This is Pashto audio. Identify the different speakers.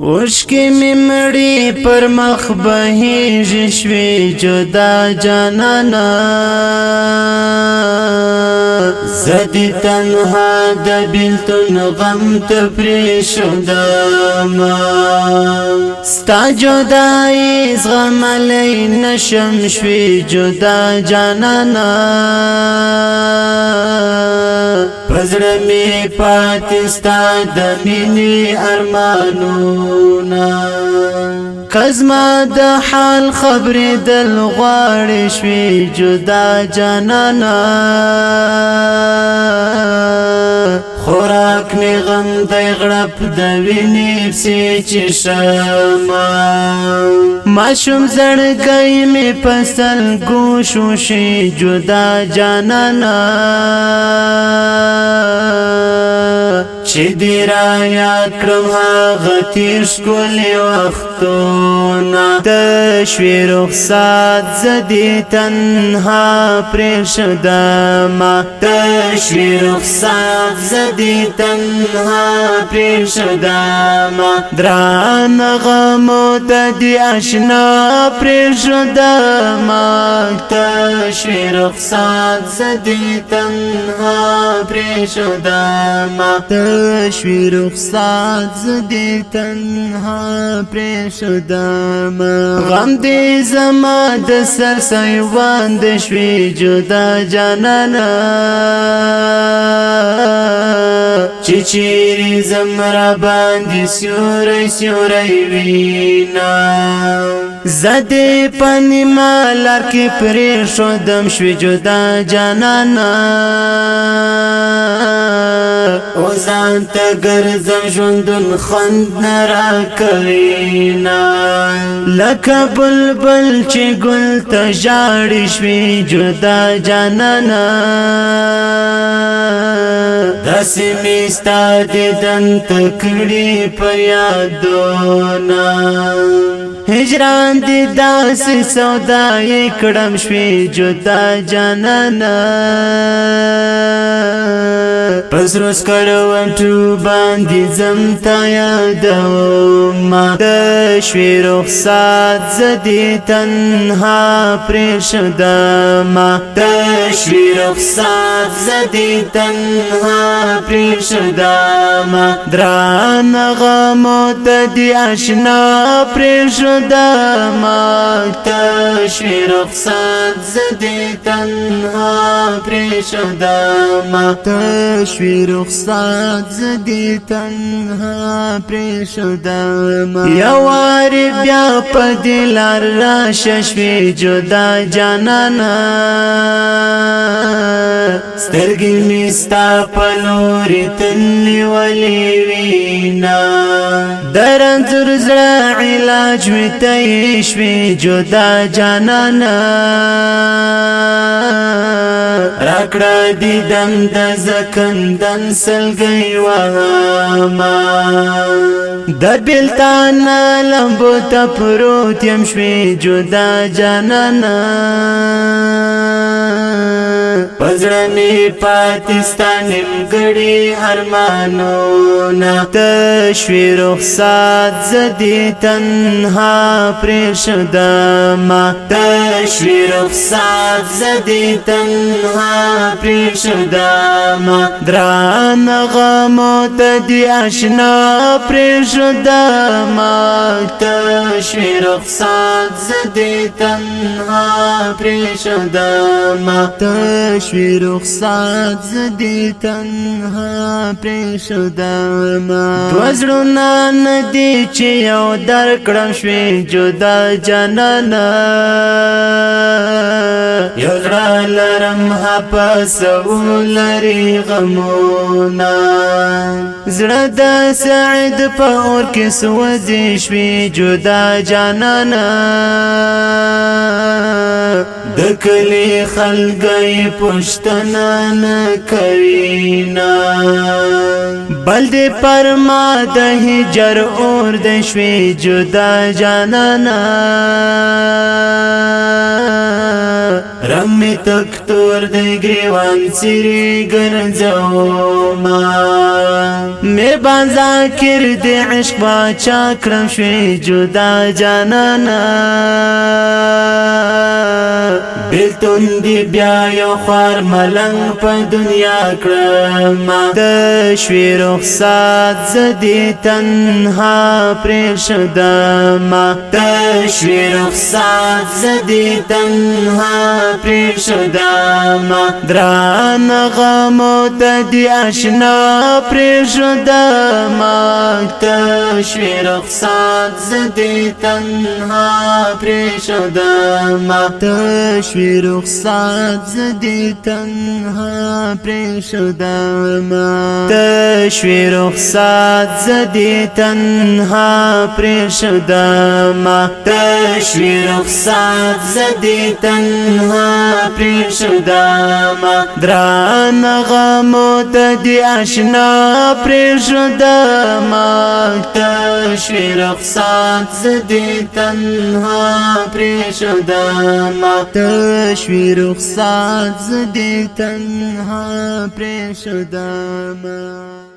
Speaker 1: اوشکی می مړی پر مخ بهیږي شوی جدا جانانا زدی تنها د بیلتون غم ته پرېښودمه ستا جدایي زغملی نشم شوی جدا جانانا په زړه مې پاتې ستا د مینې ارمانونه که زما د حال خبرېدل غواړې شوې جدا جانانا خوراک مې غم دی غړپ د وینې پسې چښمه ماشوم زړګی مې په سلګو شوشي جدا جانانا چې دې را یاد کړم هغه تېر ښکلي وختونه ته شوې رخصت زه دې تنها پرېښودمه ته شوې رخصت زه دې تنها پرېښودمه درانه غمو ته دې اشنا پرېښودمه ته شوې رخصت زه دې تنها پرېښودمه شوی رخصت زدی تنها پرېښودمه غم دې زما د سر سایوان د شوی جدا جانانا چې چیرې زم را باندې سیوری سیوری وینا زدی په نیمه لار کې پرېښودم شوی جدا جانانا او ځان ته ګرځم ژوندون خوند نه راکوینا لکه بلبل چې ګل ته ژاړي شوې جدا جانانا داسې مې ستا دیدن ته کړي په یادونه هجران دې داسې سودایې کړم شوې جدا جانانا پس روز کړوم تو باندې ځم تا یادومه ته شوې رخصت زه دې تنها پرېښودمه ته شوې رخصت زه دې تنها پرېښودمه درانه غمو ته دې اشنا پرېښودمه ته شوې رخصت زه دې تنها پرېښودمه شوی رخصت زدی تنها پرېښودمه یووارې بیا په دې لار راشه شوې جدا جانانا سترګې مې ستا په لورې تللې ولې وینا د رنځور زړه علاج مې ته یې شوې جدا جانانا راکړه دیدن د زکندن سلګۍ وهمه د بیلتان لمبو ته پروت یم شوې جدا جانانا په زړه مې پاتې ستا نیمګړي ارمانونه ته شوې رخصت زه دې تنها پرېښودمه ته شوې رخصت زه دې تنها پرېښودمه درانه غمو ته دې اشنا پرېښودمه ته شوې رخصت زه دې تنها پرېښودمه ته شوې رخصت زه دې تنها پرېښودمه دوه زړونه نه دي چې یو درکړم شوې جدا جانانا یو زړه لرم هپسو لري غمونه زړه د سعید په اور کې سوځي شوې جدا جانانا د کلي خلګۍ پښتنه نه کوینا بل دې پر ما د هجر اور د شوې جدا جانانا رنگ می تک تور دی گریوان سری گرزوما مهربان ذاکر دی عشق باچا کرم شوی جدا جانانا بیلتون دی بیا یو خوار ملنگ پا دنیا کرما تشوی رخصات زدی تنها پریشدما تشوی رخصات زدی تنها پریشدما دران غمو تدی اشنا پریشدما تشوی رخصات زدی تنها پریشدما تشوی رخصات زدی تنها پریشدما تشوی رخصات زدی تنها پریشدما تشوی رخصات زدی تنها پریشدما دران غمو تدی اشنا پریشدما تشوی رخصات زدی تنها پریشدما تشوی رخصات زدی تنها پریشدما